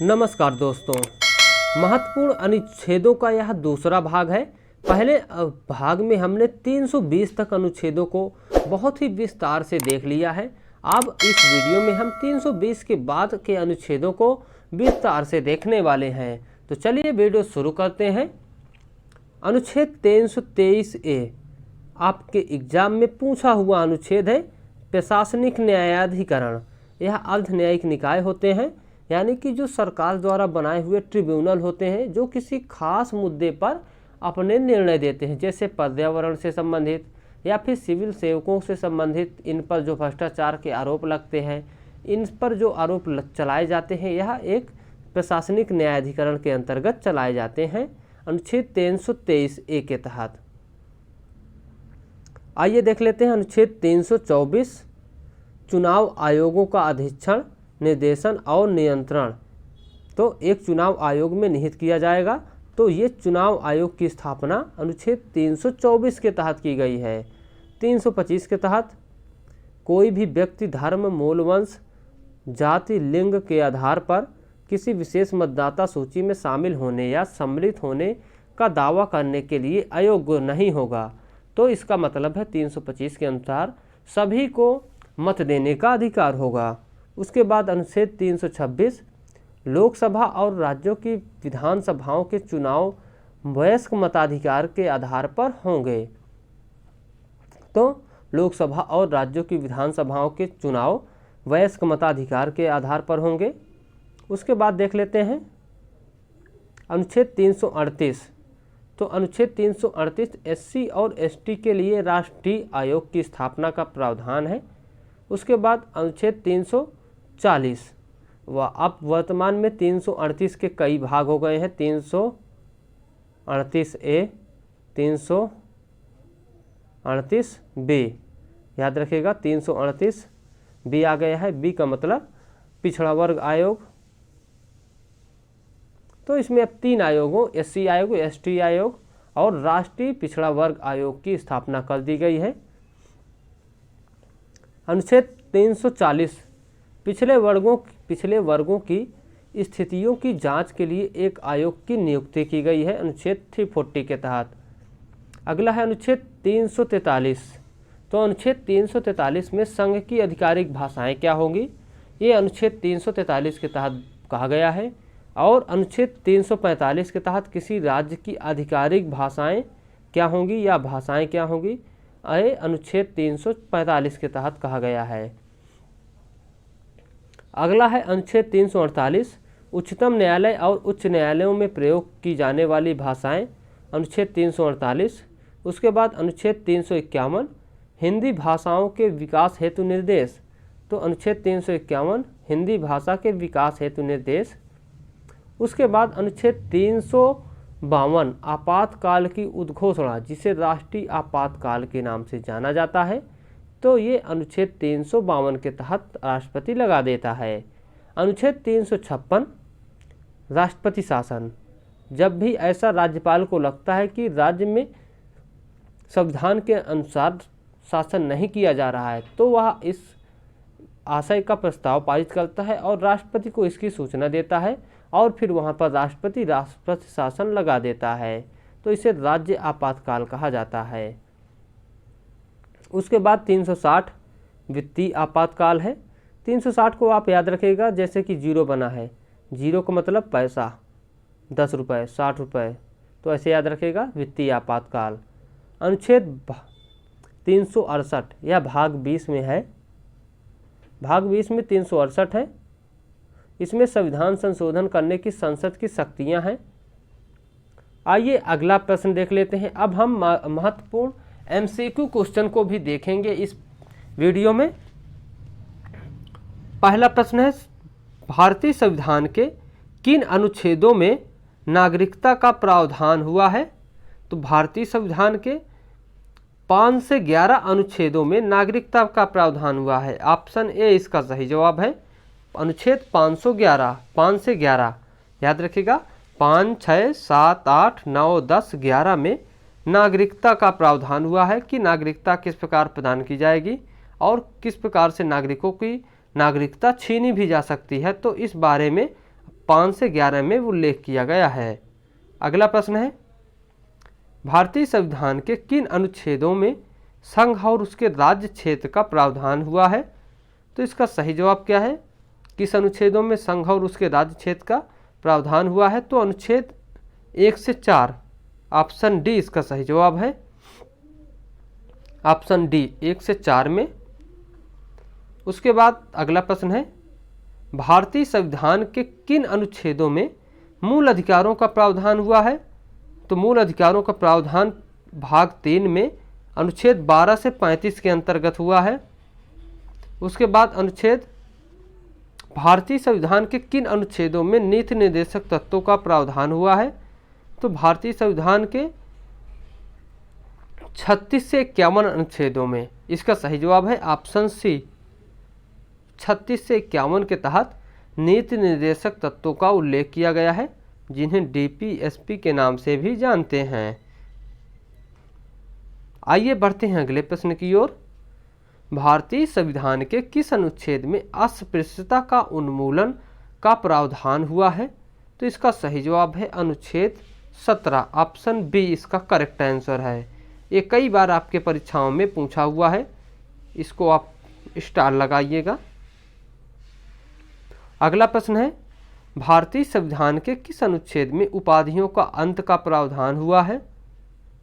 नमस्कार दोस्तों, महत्वपूर्ण अनुच्छेदों का यह दूसरा भाग है। पहले भाग में हमने 320 तक अनुच्छेदों को बहुत ही विस्तार से देख लिया है। अब इस वीडियो में हम 320 के बाद के अनुच्छेदों को विस्तार से देखने वाले हैं। तो चलिए वीडियो शुरू करते हैं। अनुच्छेद 323A आपके एग्जाम में पूछा हुआ अनुच्छेद है। प्रशासनिक न्यायाधिकरण, यह अर्ध न्यायिक निकाय होते हैं, यानी कि जो सरकार द्वारा बनाए हुए ट्रिब्यूनल होते हैं जो किसी खास मुद्दे पर अपने निर्णय देते हैं, जैसे पर्यावरण से संबंधित या फिर सिविल सेवकों से संबंधित। इन पर जो भ्रष्टाचार के आरोप लगते हैं, इन पर जो आरोप चलाए जाते हैं, यह एक प्रशासनिक न्यायाधिकरण के अंतर्गत चलाए जाते हैं अनुच्छेद 323A के तहत। आइए देख लेते हैं अनुच्छेद 324, चुनाव आयोगों का अधीक्षण, निर्देशन और नियंत्रण। तो एक चुनाव आयोग में निहित किया जाएगा। तो ये चुनाव आयोग की स्थापना अनुच्छेद 324 के तहत की गई है। 325 के तहत कोई भी व्यक्ति धर्म, मूल वंश, जाति, लिंग के आधार पर किसी विशेष मतदाता सूची में शामिल होने या सम्मिलित होने का दावा करने के लिए अयोग्य नहीं होगा। तो इसका मतलब है 325 के अनुसार सभी को मत देने का अधिकार होगा। उसके बाद अनुच्छेद 326, लोकसभा और राज्यों की विधानसभाओं के चुनाव वयस्क मताधिकार के आधार पर होंगे। तो लोकसभा और राज्यों की विधानसभाओं के चुनाव वयस्क मताधिकार के आधार पर होंगे। उसके बाद देख लेते हैं अनुच्छेद 338। तो अनुच्छेद 338 SC और ST के लिए राष्ट्रीय आयोग की स्थापना का प्रावधान है। उसके बाद अनुच्छेद 340, व अब वर्तमान में 338 के कई भाग हो गए हैं। 338A, 338B, याद रखिएगा 338B आ गया है। B का मतलब पिछड़ा वर्ग आयोग। तो इसमें अब 3 आयोगों, SC आयोग, ST आयोग और राष्ट्रीय पिछड़ा वर्ग आयोग की स्थापना कर दी गई है। अनुच्छेद 340, पिछले वर्गों की स्थितियों की जांच के लिए एक आयोग की नियुक्ति की गई है अनुच्छेद 340 के तहत। अगला है अनुच्छेद 343। तो अनुच्छेद 343 में संघ की आधिकारिक भाषाएं क्या होंगी, ये अनुच्छेद 343 के तहत कहा गया है। और अनुच्छेद 345 के तहत किसी राज्य की आधिकारिक भाषाएं क्या होंगी या भाषाएं क्या होंगी, अनुच्छेद 345 के तहत कहा गया है। अगला है अनुच्छेद 348, उच्चतम न्यायालय और उच्च न्यायालयों में प्रयोग की जाने वाली भाषाएं, अनुच्छेद 348। उसके बाद अनुच्छेद 351, हिंदी भाषाओं के विकास हेतु निर्देश। तो अनुच्छेद 351, हिंदी भाषा के विकास हेतु निर्देश। उसके बाद अनुच्छेद 352, आपातकाल की उद्घोषणा, जिसे राष्ट्रीय आपातकाल के नाम से जाना जाता है। तो ये अनुच्छेद 352 के तहत राष्ट्रपति लगा देता है। अनुच्छेद 356, राष्ट्रपति शासन, जब भी ऐसा राज्यपाल को लगता है कि राज्य में संविधान के अनुसार शासन नहीं किया जा रहा है, तो वह इस आशय का प्रस्ताव पारित करता है और राष्ट्रपति को इसकी सूचना देता है और फिर वहाँ पर राष्ट्रपति शासन लगा देता है। तो इसे राज्य आपातकाल कहा जाता है। उसके बाद 360, वित्तीय आपातकाल है। 360 को आप याद रखिएगा, जैसे कि जीरो बना है, जीरो का मतलब पैसा, 10 रुपये, 60 रुपये, तो ऐसे याद रखिएगा, वित्तीय आपातकाल। अनुच्छेद 368, यह भाग 20 में है। भाग 20 में 368 है। इसमें संविधान संशोधन करने की संसद की शक्तियां हैं। आइए अगला प्रश्न देख लेते हैं। अब हम महत्वपूर्ण MCQ क्वेश्चन को भी देखेंगे इस वीडियो में। पहला प्रश्न है, भारतीय संविधान के किन अनुच्छेदों में नागरिकता का प्रावधान हुआ है। तो भारतीय संविधान के 5 से 11 अनुच्छेदों में नागरिकता का प्रावधान हुआ है। ऑप्शन ए इसका सही जवाब है। अनुच्छेद 511, 5 से 11 याद रखिएगा, 5, 6, 7, 8, 9, 10, 11 में नागरिकता का प्रावधान हुआ है कि नागरिकता किस प्रकार प्रदान की जाएगी और किस प्रकार से नागरिकों की नागरिकता छीनी भी जा सकती है। तो इस बारे में 5 से 11 में उल्लेख किया गया है। अगला प्रश्न है, भारतीय संविधान के किन अनुच्छेदों में संघ और उसके राज्य क्षेत्र का प्रावधान हुआ है? तो इसका सही जवाब क्या है? किस अनुच्छेदों में संघ और उसके राज्य क्षेत्र का प्रावधान हुआ है? तो अनुच्छेद 1 से 4, ऑप्शन डी इसका सही जवाब है। ऑप्शन डी 1 से 4 में। उसके बाद अगला प्रश्न है, भारतीय संविधान के किन अनुच्छेदों में मूल अधिकारों का प्रावधान हुआ है? तो मूल अधिकारों का प्रावधान भाग 3 में अनुच्छेद 12 से 35 के अंतर्गत हुआ है। उसके बाद अनुच्छेद, भारतीय संविधान के किन अनुच्छेदों में नीति निर्देशक तत्वों का प्रावधान हुआ है? तो भारतीय संविधान के 36 से 51 अनुच्छेदों में। इसका सही जवाब है ऑप्शन सी, 36 से 51 के तहत नीति निर्देशक तत्वों का उल्लेख किया गया है, जिन्हें डीपीएसपी के नाम से भी जानते हैं। आइए बढ़ते हैं अगले प्रश्न की ओर। भारतीय संविधान के किस अनुच्छेद में अस्पृश्यता का उन्मूलन का प्रावधान हुआ है? तो इसका सही जवाब है अनुच्छेद 17, ऑप्शन बी इसका करेक्ट आंसर है। ये कई बार आपके परीक्षाओं में पूछा हुआ है, इसको आप स्टार लगाइएगा। अगला प्रश्न है, भारतीय संविधान के किस अनुच्छेद में उपाधियों का अंत का प्रावधान हुआ है?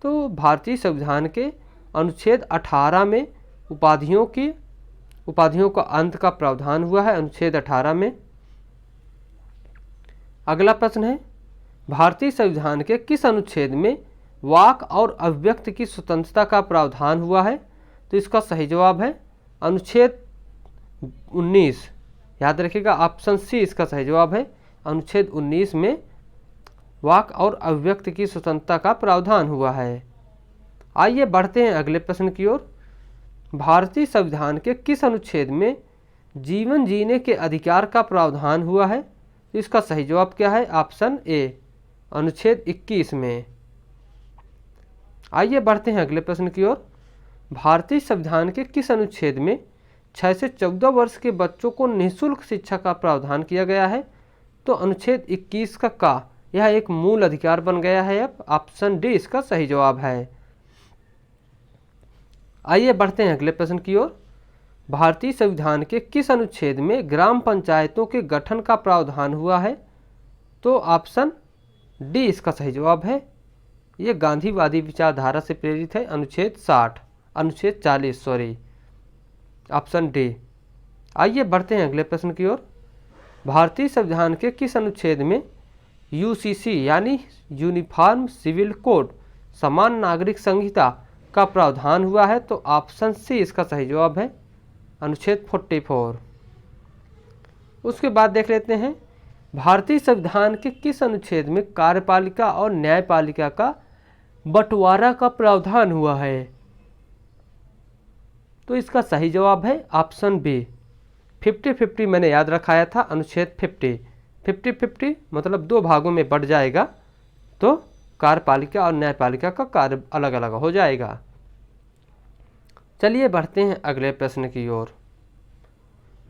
तो भारतीय संविधान के अनुच्छेद 18 में उपाधियों का अंत का प्रावधान हुआ है, अनुच्छेद 18 में। अगला प्रश्न है, भारतीय संविधान के किस अनुच्छेद में वाक और अभिव्यक्ति की स्वतंत्रता का प्रावधान हुआ है? तो इसका सही जवाब है अनुच्छेद 19, याद रखिएगा ऑप्शन सी इसका सही जवाब है। अनुच्छेद 19 में वाक और अभिव्यक्ति की स्वतंत्रता का प्रावधान हुआ है। आइए बढ़ते हैं अगले प्रश्न की ओर। भारतीय संविधान के किस अनुच्छेद में जीवन जीने के अधिकार का प्रावधान हुआ है? तो इसका सही जवाब क्या है? ऑप्शन ए, अनुच्छेद 21 में। आइए बढ़ते हैं अगले प्रश्न की ओर। भारतीय संविधान के किस अनुच्छेद में 6 से 14 वर्ष के बच्चों को निःशुल्क शिक्षा का प्रावधान किया गया है? तो अनुच्छेद 21 का यह एक मूल अधिकार बन गया है। अब ऑप्शन डी इसका सही जवाब है। आइए बढ़ते हैं अगले प्रश्न की ओर। भारतीय संविधान के किस अनुच्छेद में ग्राम पंचायतों के गठन का प्रावधान हुआ है? तो ऑप्शन डी इसका सही जवाब है। ये गांधीवादी विचारधारा से प्रेरित है, अनुच्छेद 40 सॉरी, ऑप्शन डी। आइए बढ़ते हैं अगले प्रश्न की ओर। भारतीय संविधान के किस अनुच्छेद में यूसीसी यानी यूनिफॉर्म सिविल कोड, समान नागरिक संहिता का प्रावधान हुआ है? तो ऑप्शन सी इसका सही जवाब है, अनुच्छेद 44। उसके बाद देख लेते हैं, भारतीय संविधान के किस अनुच्छेद में कार्यपालिका और न्यायपालिका का बंटवारा का प्रावधान हुआ है? तो इसका सही जवाब है ऑप्शन बी, 50-50 मैंने याद रखाया था, अनुच्छेद 50 मतलब 2 भागों में बढ़ जाएगा, तो कार्यपालिका और न्यायपालिका का कार्य अलग अलग हो जाएगा। चलिए बढ़ते हैं अगले प्रश्न की ओर।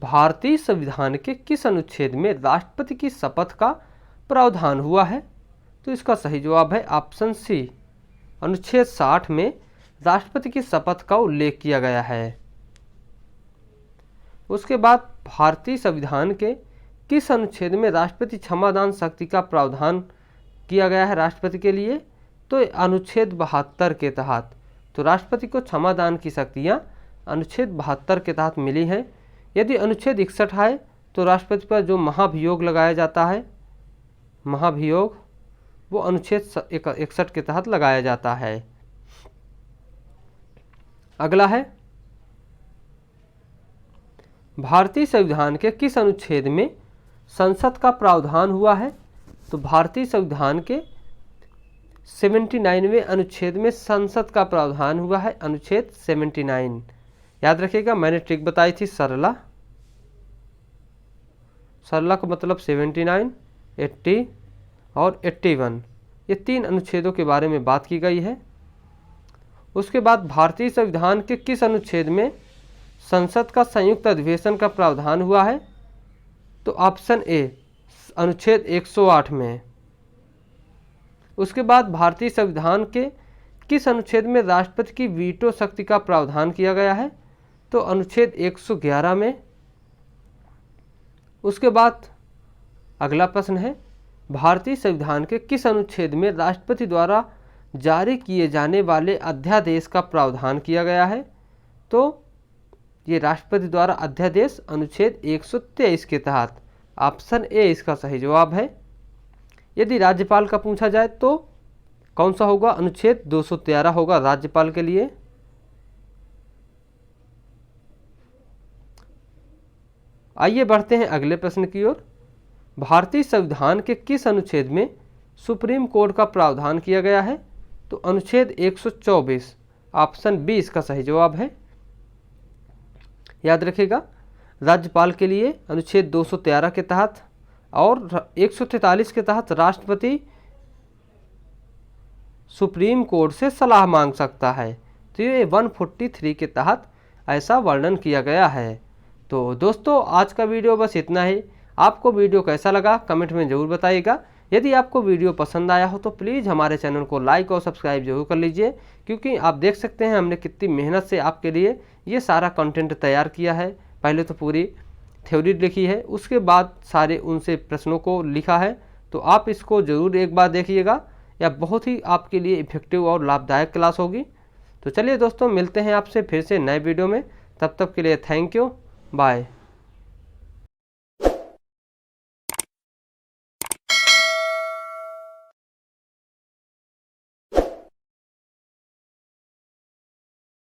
भारतीय संविधान के किस अनुच्छेद में राष्ट्रपति की शपथ का प्रावधान हुआ है? तो इसका सही जवाब है ऑप्शन सी, अनुच्छेद 60 में राष्ट्रपति की शपथ का उल्लेख किया गया है। उसके बाद भारतीय संविधान के किस अनुच्छेद में राष्ट्रपति क्षमादान शक्ति का प्रावधान किया गया है राष्ट्रपति के लिए? तो अनुच्छेद 72 के तहत। तो राष्ट्रपति को क्षमादान की शक्तियाँ अनुच्छेद 72 के तहत मिली हैं। यदि अनुच्छेद 61 है तो राष्ट्रपति पर जो महाभियोग लगाया जाता है, महाभियोग, वो अनुच्छेद 61 के तहत लगाया जाता है। अगला है, भारतीय संविधान के किस अनुच्छेद में संसद का प्रावधान हुआ है? तो भारतीय संविधान के 79वें अनुच्छेद में संसद का प्रावधान हुआ है, अनुच्छेद 79। याद रखिएगा, मैंने ट्रिक बताई थी सरला का मतलब 79, 80 और 81, ये 3 अनुच्छेदों के बारे में बात की गई है। उसके बाद भारतीय संविधान के किस अनुच्छेद में संसद का संयुक्त अधिवेशन का प्रावधान हुआ है? तो ऑप्शन ए, अनुच्छेद 108 में। उसके बाद भारतीय संविधान के किस अनुच्छेद में राष्ट्रपति की वीटो शक्ति का प्रावधान किया गया है? तो अनुच्छेद 111 में। उसके बाद अगला प्रश्न है, भारतीय संविधान के किस अनुच्छेद में राष्ट्रपति द्वारा जारी किए जाने वाले अध्यादेश का प्रावधान किया गया है? तो ये राष्ट्रपति द्वारा अध्यादेश अनुच्छेद 123 के तहत। ऑप्शन ए इसका सही जवाब है। यदि राज्यपाल का पूछा जाए तो कौन सा होगा? अनुच्छेद 213 होगा राज्यपाल के लिए। आइए बढ़ते हैं अगले प्रश्न की ओर। भारतीय संविधान के किस अनुच्छेद में सुप्रीम कोर्ट का प्रावधान किया गया है? तो अनुच्छेद 124। ऑप्शन बी इसका सही जवाब है। याद रखिएगा, राज्यपाल के लिए अनुच्छेद 213 के तहत और 143 के तहत राष्ट्रपति सुप्रीम कोर्ट से सलाह मांग सकता है। तो ये 143 के तहत ऐसा वर्णन किया गया है। तो दोस्तों आज का वीडियो बस इतना ही। आपको वीडियो कैसा लगा कमेंट में ज़रूर बताइएगा। यदि आपको वीडियो पसंद आया हो तो प्लीज़ हमारे चैनल को लाइक और सब्सक्राइब जरूर कर लीजिए, क्योंकि आप देख सकते हैं हमने कितनी मेहनत से आपके लिए ये सारा कंटेंट तैयार किया है। पहले तो पूरी थ्योरी लिखी है, उसके बाद सारे उनसे प्रश्नों को लिखा है। तो आप इसको ज़रूर एक बार देखिएगा, या बहुत ही आपके लिए इफेक्टिव और लाभदायक क्लास होगी। तो चलिए दोस्तों, मिलते हैं आपसे फिर से नए वीडियो में। तब तक के लिए थैंक यू, बाय।